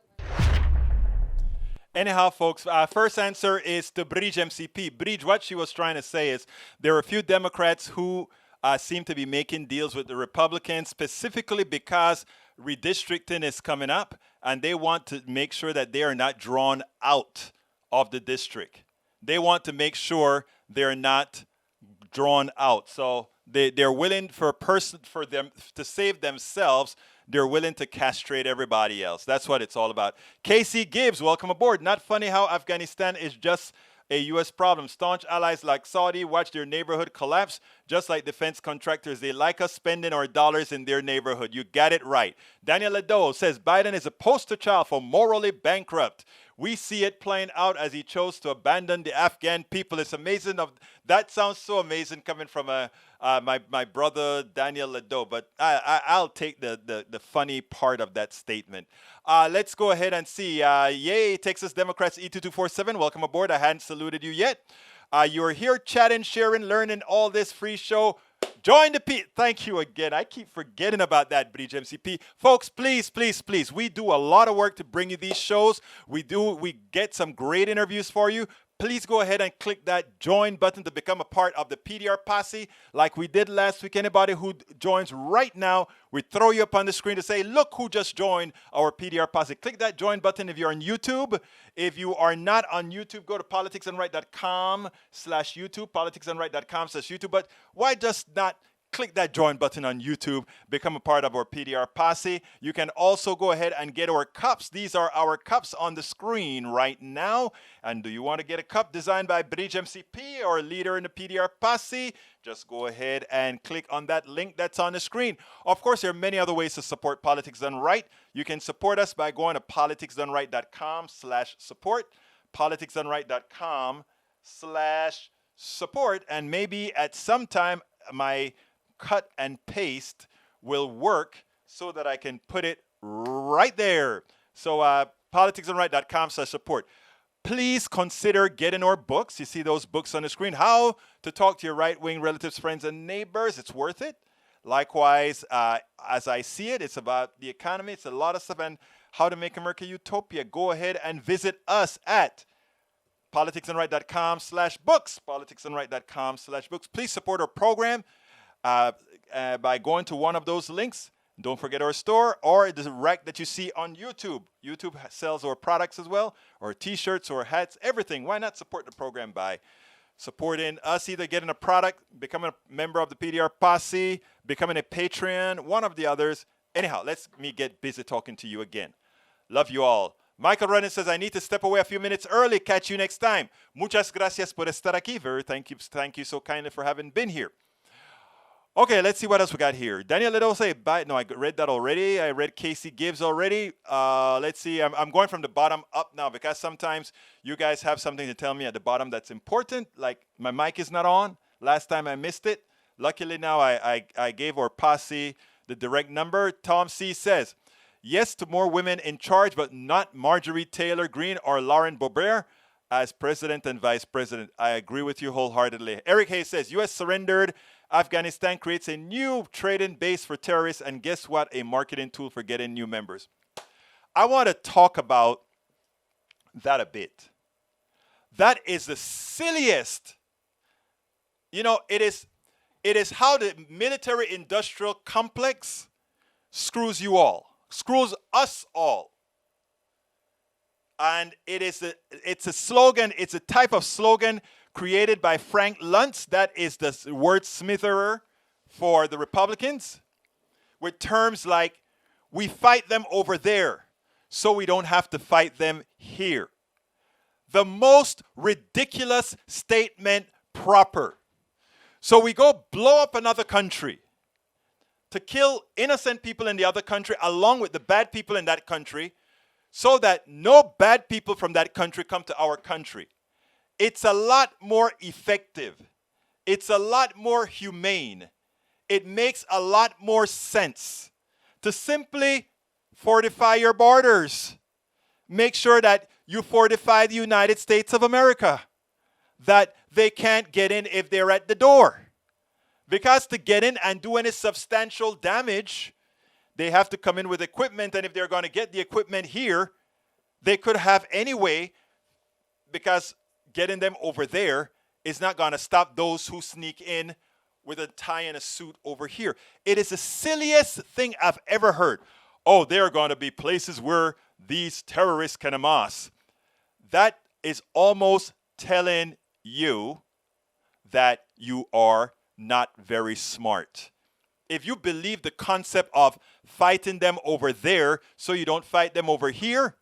Anyhow, folks, first answer is to Bridge MCP. Bridge, what she was trying to say is there are a few Democrats who seem to be making deals with the Republicans, specifically because redistricting is coming up, and they want to make sure that they are not drawn out of the district. They want to make sure they're not drawn out. So they're willing for them to save themselves. They're willing to castrate everybody else. That's what it's all about. Casey Gibbs, welcome aboard. Not funny how Afghanistan is just a U.S. problem. Staunch allies like Saudi watch their neighborhood collapse, just like defense contractors. They like us spending our dollars in their neighborhood. You got it right. Daniel Ledo says Biden is a poster child for morally bankrupt. We see it playing out as he chose to abandon the Afghan people. It's amazing. That sounds so amazing coming from my brother Daniel Ledo. But I'll take the funny part of that statement. Let's go ahead and see. Yay, Texas Democrats E2247. Welcome aboard. I hadn't saluted you yet. You're here chatting, sharing, learning all this free show. Join the Thank you again. I keep forgetting about that, Bridge MCP. Folks, please, please, please. We do a lot of work to bring you these shows. We get some great interviews for you. Please go ahead and click that join button to become a part of the PDR posse like we did last week. Anybody who joins right now, we throw you up on the screen to say, look who just joined our PDR posse. Click that join button if you're on YouTube. If you are not on YouTube, go to politicsandright.com/YouTube, politicsandright.com/YouTube. But why just not click that join button on YouTube, become a part of our PDR posse. You can also go ahead and get our cups. These are our cups on the screen right now. And do you want to get a cup designed by Bridge MCP or a leader in the PDR posse? Just go ahead and click on that link that's on the screen. Of course, there are many other ways to support Politics Done Right. You can support us by going to politicsdoneright.com/support, politicsdoneright.com/support, and maybe at some time my cut and paste will work so that I can put it right there. So politicsandright.com/support. Please consider getting our books. You see those books on the screen. How to Talk to Your Right-Wing Relatives, Friends, and Neighbors. It's worth it. Likewise, as I see it, it's about the economy. It's a lot of stuff. And How to Make America Utopia. Go ahead and visit us at politicsandright.com/books, politicsandright.com/books. Please support our program by going to one of those links. Don't forget our store or the rack that you see on YouTube. YouTube sells our products as well, or t-shirts or hats, everything. Why not support the program by supporting us, either getting a product, becoming a member of the PDR posse, becoming a Patreon, one of the others. Anyhow, let me get busy talking to you again. Love you all. Michael Running says, I need to step away a few minutes early. Catch you next time. Muchas gracias por estar aquí. Thank you so kindly for having been here. Okay, let's see what else we got here. Daniel Ledo say, bye. No, I read that already. I read Casey Gibbs already. Let's see. I'm going from the bottom up now because sometimes you guys have something to tell me at the bottom that's important. Like my mic is not on. Last time I missed it. Luckily now I gave our posse the direct number. Tom C says, yes to more women in charge, but not Marjorie Taylor Greene or Lauren Boebert as president and vice president. I agree with you wholeheartedly. Eric Hayes says, U.S. surrendered. Afghanistan creates a new trading base for terrorists, and guess what? A marketing tool for getting new members. I want to talk about that a bit. That is the silliest. You know, it is how the military-industrial complex screws you all, screws us all. And it's a slogan, it's a type of slogan created by Frank Luntz, that is the wordsmitherer for the Republicans, with terms like, we fight them over there, so we don't have to fight them here. The most ridiculous statement proper. So we go blow up another country to kill innocent people in the other country along with the bad people in that country so that no bad people from that country come to our country. It's a lot more effective. It's a lot more humane. It makes a lot more sense to simply fortify your borders. Make sure that you fortify the United States of America, that they can't get in if they're at the door. Because to get in and do any substantial damage, they have to come in with equipment, and if they're going to get the equipment here, they could have any way because getting them over there is not going to stop those who sneak in with a tie and a suit over here. It is the silliest thing I've ever heard. Oh, there are going to be places where these terrorists can amass. That is almost telling you that you are not very smart. If you believe the concept of fighting them over there so you don't fight them over here,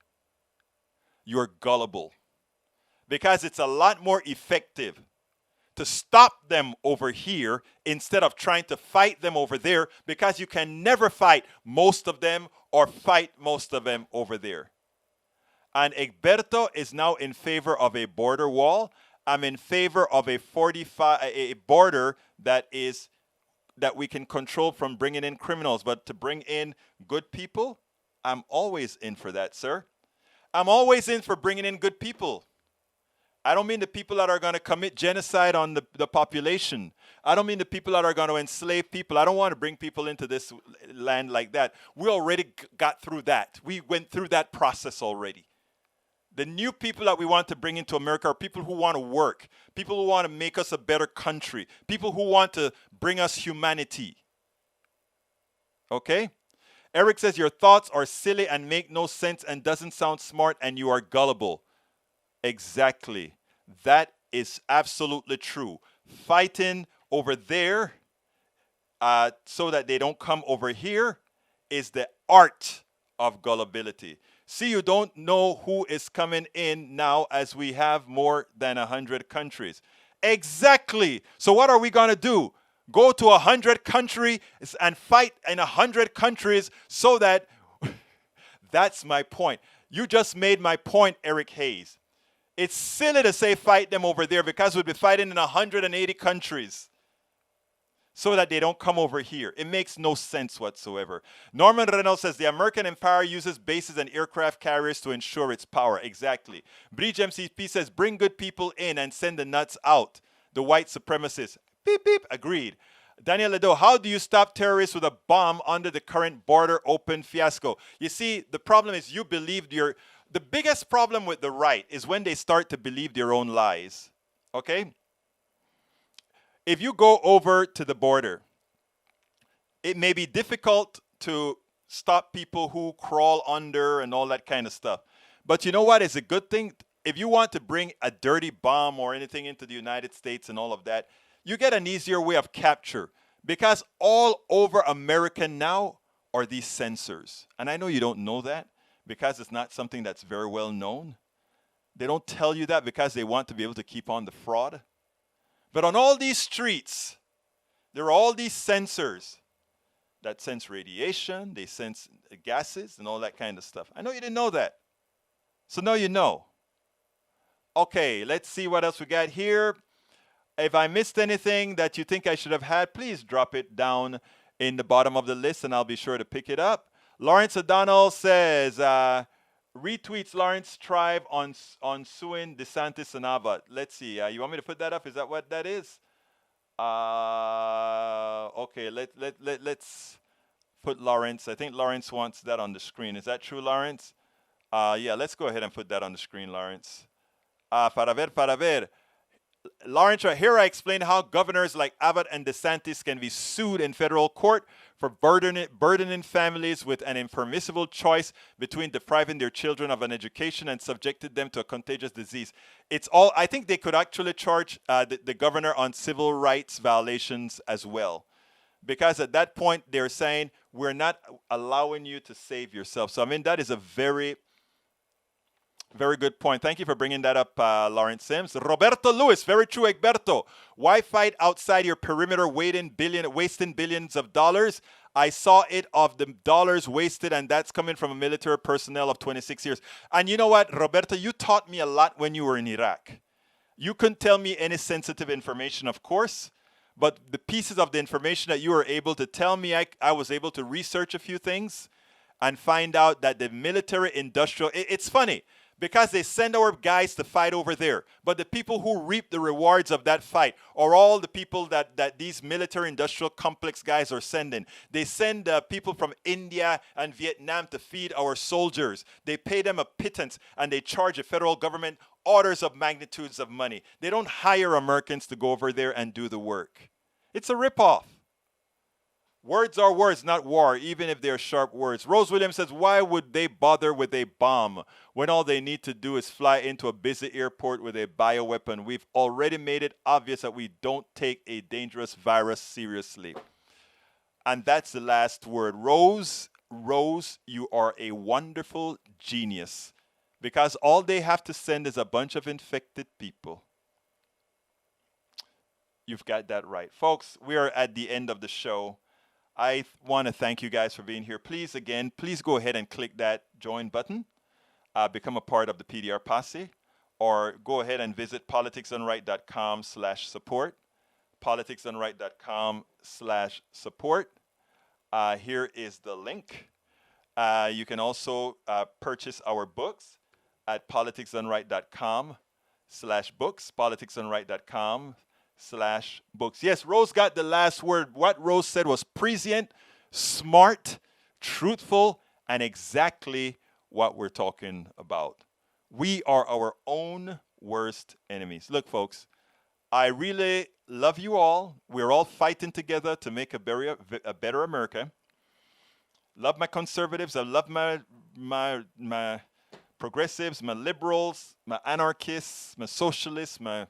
you're gullible. Because it's a lot more effective to stop them over here instead of trying to fight them over there, because you can never fight most of them or fight most of them over there. And Egberto is now in favor of a border wall. I'm in favor of a border that we can control from bringing in criminals. But to bring in good people, I'm always in for that, sir. I'm always in for bringing in good people. I don't mean the people that are going to commit genocide on the population. I don't mean the people that are going to enslave people. I don't want to bring people into this land like that. We already got through that. We went through that process already. The new people that we want to bring into America are people who want to work, people who want to make us a better country, people who want to bring us humanity. Okay? Eric says, your thoughts are silly and make no sense and doesn't sound smart, and you are gullible. Exactly. That is absolutely true. Fighting over there so that they don't come over here is the art of gullibility. See, you don't know who is coming in now as we have more than 100 countries. Exactly. So what are we going to do? Go to 100 countries and fight in 100 countries so that... That's my point. You just made my point, Eric Hayes. It's silly to say fight them over there, because we'd be fighting in 180 countries so that they don't come over here. It makes no sense whatsoever. Norman Reynolds says the American empire uses bases and aircraft carriers to ensure its power. Exactly. Bridge MCP says bring good people in and send the nuts out. The white supremacists. Beep, beep. Agreed. Daniel Ledo, how do you stop terrorists with a bomb under the current border open fiasco? You see, the problem is you believed your... The biggest problem with the right is when they start to believe their own lies. Okay? If you go over to the border, it may be difficult to stop people who crawl under and all that kind of stuff. But you know what is a good thing? If you want to bring a dirty bomb or anything into the United States and all of that, you get an easier way of capture. Because all over America now are these sensors. And I know you don't know that, because it's not something that's very well known. They don't tell you that because they want to be able to keep on the fraud. But on all these streets, there are all these sensors that sense radiation, they sense gases and all that kind of stuff. I know you didn't know that. So now you know. Okay, let's see what else we got here. If I missed anything that you think I should have had, please drop it down in the bottom of the list and I'll be sure to pick it up. Lawrence O'Donnell says, retweets Lawrence Tribe on suing DeSantis and Abbott. Let's see. You want me to put that up? Is that what that is? Okay, let's put Lawrence. I think Lawrence wants that on the screen. Is that true, Lawrence? Yeah, let's go ahead and put that on the screen, Lawrence. Para ver. Lawrence, right here I explained how governors like Abbott and DeSantis can be sued in federal court for burdening families with an impermissible choice between depriving their children of an education and subjecting them to a contagious disease. It's all. I think they could actually charge the governor on civil rights violations as well, because at that point they're saying we're not allowing you to save yourself. So I mean that is a very good point. Thank you for bringing that up, Lawrence Sims. Roberto Lewis, very true, Egberto. Why fight outside your perimeter wasting billions of dollars? I saw it of the dollars wasted, and that's coming from a military personnel of 26 years. And you know what, Roberto, you taught me a lot when you were in Iraq. You couldn't tell me any sensitive information, of course, but the pieces of the information that you were able to tell me, I was able to research a few things and find out that the military industrial, it's funny, because they send our guys to fight over there. But the people who reap the rewards of that fight are all the people that these military industrial complex guys are sending. They send people from India and Vietnam to feed our soldiers. They pay them a pittance and they charge the federal government orders of magnitudes of money. They don't hire Americans to go over there and do the work. It's a ripoff. Words are words, not war, even if they're sharp words. Rose Williams says, why would they bother with a bomb when all they need to do is fly into a busy airport with a bioweapon? We've already made it obvious that we don't take a dangerous virus seriously. And that's the last word. Rose, you are a wonderful genius, because all they have to send is a bunch of infected people. You've got that right. Folks, we are at the end of the show. I want to thank you guys for being here. Please go ahead and click that join button. Become a part of the PDR Posse. Or go ahead and visit politicsdoneright.com/support. politicsdoneright.com/support. Here is the link. You can also purchase our books at politicsdoneright.com/books. politicsdoneright.com/books. Yes, Rose got the last word. What Rose said was prescient, smart, truthful, and exactly what we're talking about. We are our own worst enemies. Look, folks, I really love you all. We're all fighting together to make a better America. Love my conservatives. I love my progressives, my liberals, my anarchists, my socialists, my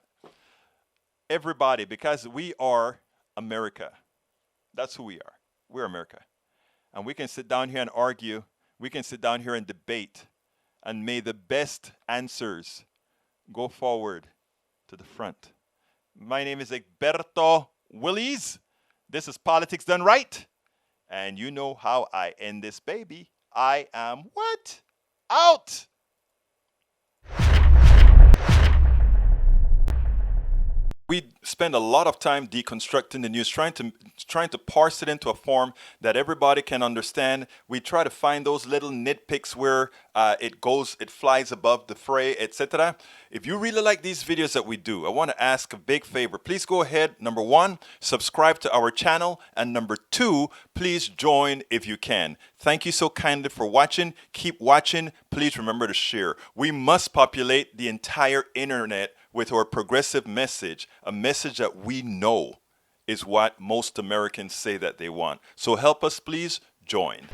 everybody, because we are America. That's who we are. We're America. And we can sit down here and argue. We can sit down here and debate. And may the best answers go forward to the front. My name is Egberto Willies. This is Politics Done Right. And you know how I end this baby. I am what? Out! We spend a lot of time deconstructing the news, trying to parse it into a form that everybody can understand. We try to find those little nitpicks where it flies above the fray, etc. If you really like these videos that we do, I want to ask a big favor. Please go ahead, number one, subscribe to our channel, and number two, please join if you can. Thank you so kindly for watching. Keep watching. Please remember to share. We must populate the entire internet with our progressive message, a message that we know is what most Americans say that they want. So help us, please join.